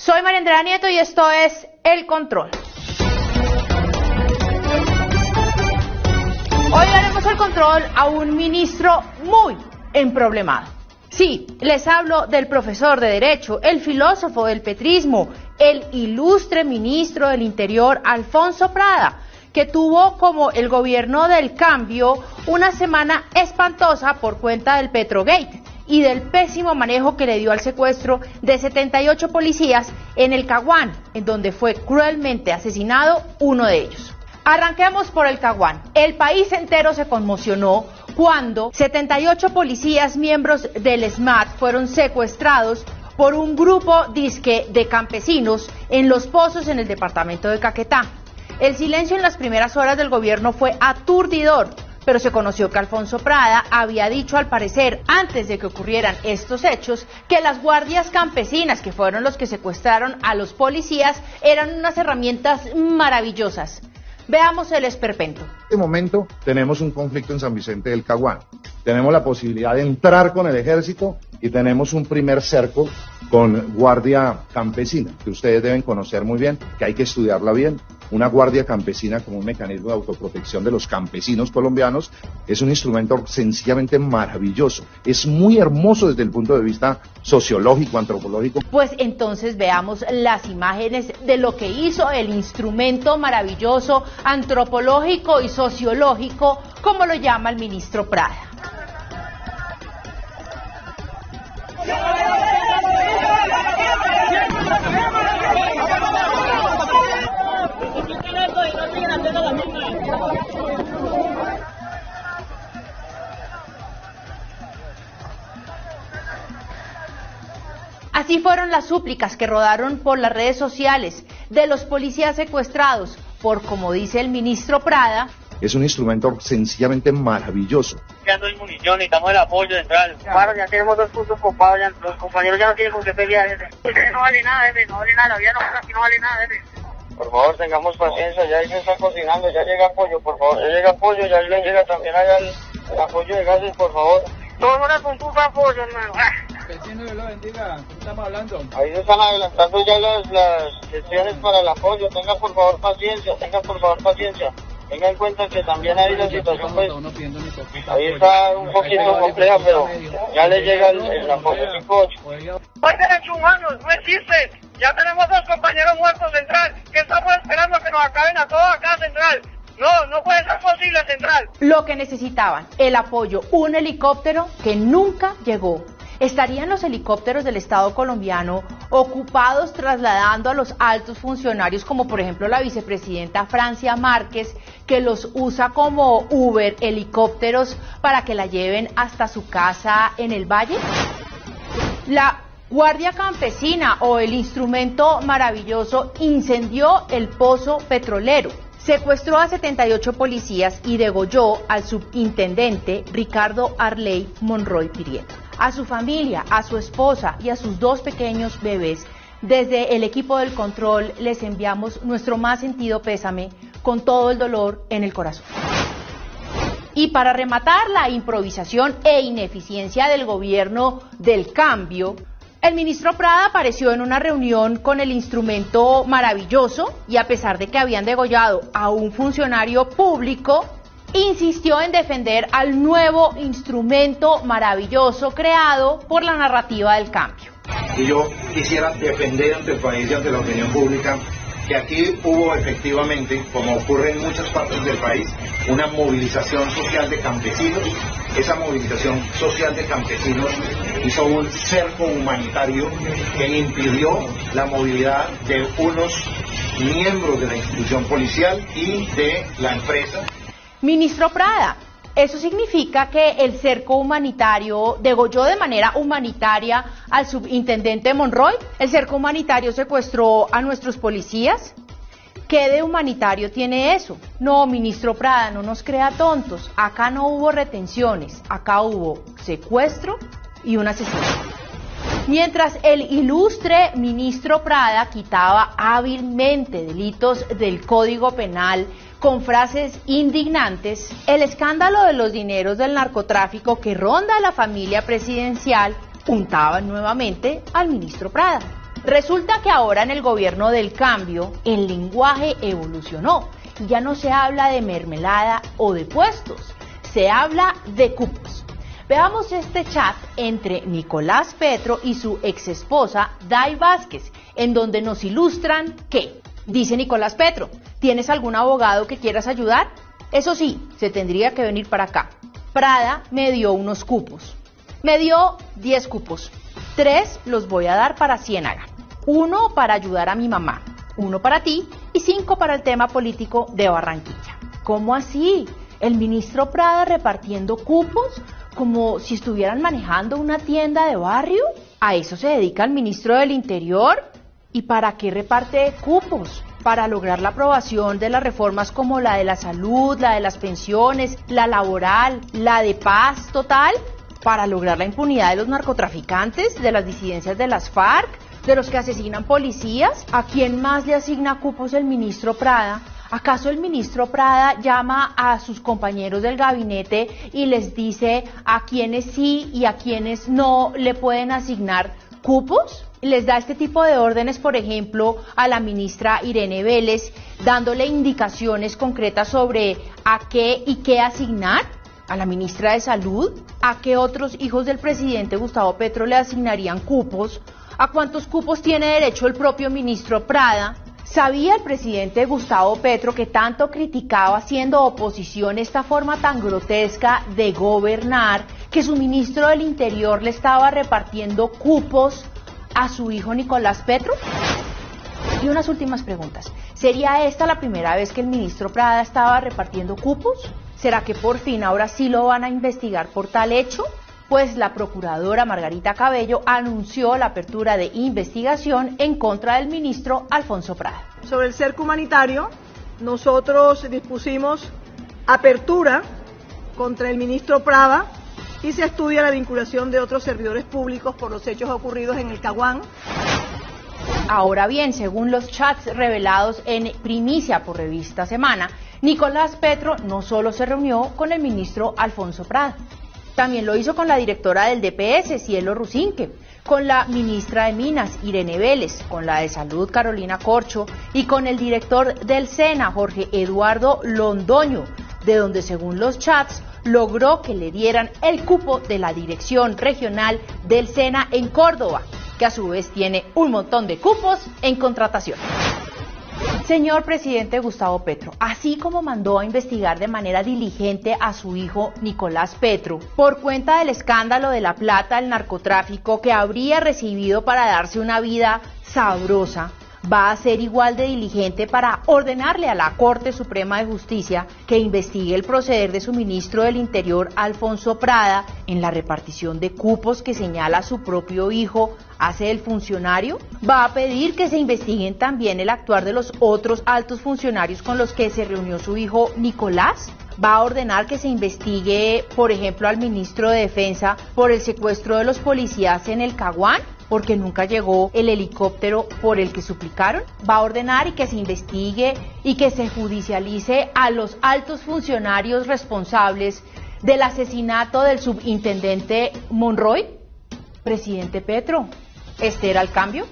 Soy María Andrea Nieto y esto es El Control. Hoy daremos el control a un ministro muy emproblemado. Sí, les hablo del profesor de Derecho, el filósofo del petrismo, el ilustre ministro del Interior, Alfonso Prada, que tuvo como el gobierno del cambio una semana espantosa por cuenta del Petrogate y del pésimo manejo que le dio al secuestro de 78 policías en el Caguán, en donde fue cruelmente asesinado uno de ellos. Arranquemos por el Caguán. El país entero se conmocionó cuando 78 policías miembros del SMAT fueron secuestrados por un grupo disque de campesinos en Los Pozos, en el departamento de Caquetá. El silencio en las primeras horas del gobierno fue aturdidor, pero se conoció que Alfonso Prada había dicho, al parecer, antes de que ocurrieran estos hechos, que las guardias campesinas, que fueron los que secuestraron a los policías, eran unas herramientas maravillosas. Veamos el esperpento. En este momento tenemos un conflicto en San Vicente del Caguán. Tenemos la posibilidad de entrar con el ejército y tenemos un primer cerco con guardia campesina, que ustedes deben conocer muy bien, que hay que estudiarla bien. Una guardia campesina como un mecanismo de autoprotección de los campesinos colombianos es un instrumento sencillamente maravilloso. Es muy hermoso desde el punto de vista sociológico, antropológico. Pues entonces veamos las imágenes de lo que hizo el instrumento maravilloso, antropológico y sociológico, como lo llama el ministro Prada. Así fueron las súplicas que rodaron por las redes sociales de los policías secuestrados por, como dice el ministro Prada, es un instrumento sencillamente maravilloso. Ya no hay munición, necesitamos el apoyo central. Claro, ya tenemos 2 puntos copados, ya los compañeros ya no tienen con qué pelear, jefe. No vale nada, jefe, no vale nada, la vida no vale nada, jefe. Por favor, tengamos paciencia, ya ahí se está cocinando, ya llega apoyo, por favor. Ya llega apoyo, ya llega también allá el apoyo de gases, por favor. 2 horas con tu apoyo, hermano. Vecino, Dios lo bendiga. ¿Qué estamos hablando? Ahí se están adelantando ya las gestiones para el apoyo. Tenga por favor paciencia, Tenga en cuenta que también hay la situación, pues, ahí está un poquito compleja, pero ya le llega el apoyo psicológico. No hay derechos humanos, no existen. Ya tenemos 2 compañeros muertos, Central. ¿Qué estamos esperando que nos acaben a todos acá, Central? No puede ser posible, Central. Lo que necesitaban, el apoyo, un helicóptero que nunca llegó. ¿Estarían los helicópteros del Estado colombiano ocupados trasladando a los altos funcionarios, como por ejemplo la vicepresidenta Francia Márquez, que los usa como Uber helicópteros para que la lleven hasta su casa en el Valle? La Guardia Campesina o el instrumento maravilloso incendió el pozo petrolero. Secuestró a 78 policías y degolló al subintendente Ricardo Arley Monroy Pirieta. A su familia, a su esposa y a sus 2 pequeños bebés, desde el equipo del control les enviamos nuestro más sentido pésame, con todo el dolor en el corazón. Y para rematar la improvisación e ineficiencia del gobierno del cambio, el ministro Prada apareció en una reunión con el instrumento maravilloso y, a pesar de que habían degollado a un funcionario público, insistió en defender al nuevo instrumento maravilloso creado por la narrativa del cambio. Y yo quisiera defender ante el país y ante la opinión pública que aquí hubo efectivamente, como ocurre en muchas partes del país, una movilización social de campesinos. Esa movilización social de campesinos hizo un cerco humanitario que impidió la movilidad de unos miembros de la institución policial y de la empresa. Ministro Prada, ¿eso significa que el cerco humanitario degolló de manera humanitaria al subintendente Monroy? ¿El cerco humanitario secuestró a nuestros policías? ¿Qué de humanitario tiene eso? No, ministro Prada, no nos crea tontos. Acá no hubo retenciones, acá hubo secuestro y un asesinato. Mientras el ilustre ministro Prada quitaba hábilmente delitos del Código Penal con frases indignantes, el escándalo de los dineros del narcotráfico que ronda a la familia presidencial puntaba nuevamente al ministro Prada. Resulta que ahora en el gobierno del cambio el lenguaje evolucionó y ya no se habla de mermelada o de puestos, se habla de cupos. Veamos este chat entre Nicolás Petro y su exesposa Day Vázquez, en donde nos ilustran que, dice Nicolás Petro, ¿tienes algún abogado que quieras ayudar? Eso sí, se tendría que venir para acá. Prada me dio unos cupos. Me dio 10 cupos. 3 los voy a dar para Ciénaga. 1 para ayudar a mi mamá. 1 para ti y 5 para el tema político de Barranquilla. ¿Cómo así? ¿El ministro Prada repartiendo cupos como si estuvieran manejando una tienda de barrio? ¿A eso se dedica el ministro del Interior? ¿Y para qué reparte cupos? ¿Para lograr la aprobación de las reformas como la de la salud, la de las pensiones, la laboral, la de paz total? ¿Para lograr la impunidad de los narcotraficantes, de las disidencias de las FARC, de los que asesinan policías? ¿A quién más le asigna cupos el ministro Prada? ¿Acaso el ministro Prada llama a sus compañeros del gabinete y les dice a quiénes sí y a quiénes no le pueden asignar cupos? Les da este tipo de órdenes, por ejemplo, a la ministra Irene Vélez, dándole indicaciones concretas sobre a qué y qué asignar. A la ministra de Salud, ¿a qué otros hijos del presidente Gustavo Petro le asignarían cupos? ¿A cuántos cupos tiene derecho el propio ministro Prada? ¿Sabía el presidente Gustavo Petro que tanto criticaba siendo oposición esta forma tan grotesca de gobernar, que su ministro del Interior le estaba repartiendo cupos a su hijo Nicolás Petro? Y unas últimas preguntas. ¿Sería esta la primera vez que el ministro Prada estaba repartiendo cupos? ¿Será que por fin ahora sí lo van a investigar por tal hecho? Pues la procuradora Margarita Cabello anunció la apertura de investigación en contra del ministro Alfonso Prada. Sobre el cerco humanitario, nosotros dispusimos apertura contra el ministro Prada y se estudia la vinculación de otros servidores públicos por los hechos ocurridos en el Caguán. Ahora bien, según los chats revelados en primicia por Revista Semana, Nicolás Petro no solo se reunió con el ministro Alfonso Prada, también lo hizo con la directora del DPS, Cielo Rusinque, con la ministra de Minas, Irene Vélez, con la de Salud, Carolina Corcho, y con el director del SENA, Jorge Eduardo Londoño, de donde, según los chats, logró que le dieran el cupo de la dirección regional del SENA en Córdoba, que a su vez tiene un montón de cupos en contratación. Señor presidente Gustavo Petro, así como mandó a investigar de manera diligente a su hijo Nicolás Petro por cuenta del escándalo de la plata del narcotráfico que habría recibido para darse una vida sabrosa, va a ser igual de diligente para ordenarle a la Corte Suprema de Justicia que investigue el proceder de su ministro del Interior, Alfonso Prada, en la repartición de cupos que señala su propio hijo hace el funcionario. Va a pedir que se investiguen también el actuar de los otros altos funcionarios con los que se reunió su hijo Nicolás. Va a ordenar que se investigue, por ejemplo, al ministro de Defensa por el secuestro de los policías en el Caguán, porque nunca llegó el helicóptero por el que suplicaron. Va a ordenar y que se investigue y que se judicialice a los altos funcionarios responsables del asesinato del subintendente Monroy. Presidente Petro, ¿este era el cambio?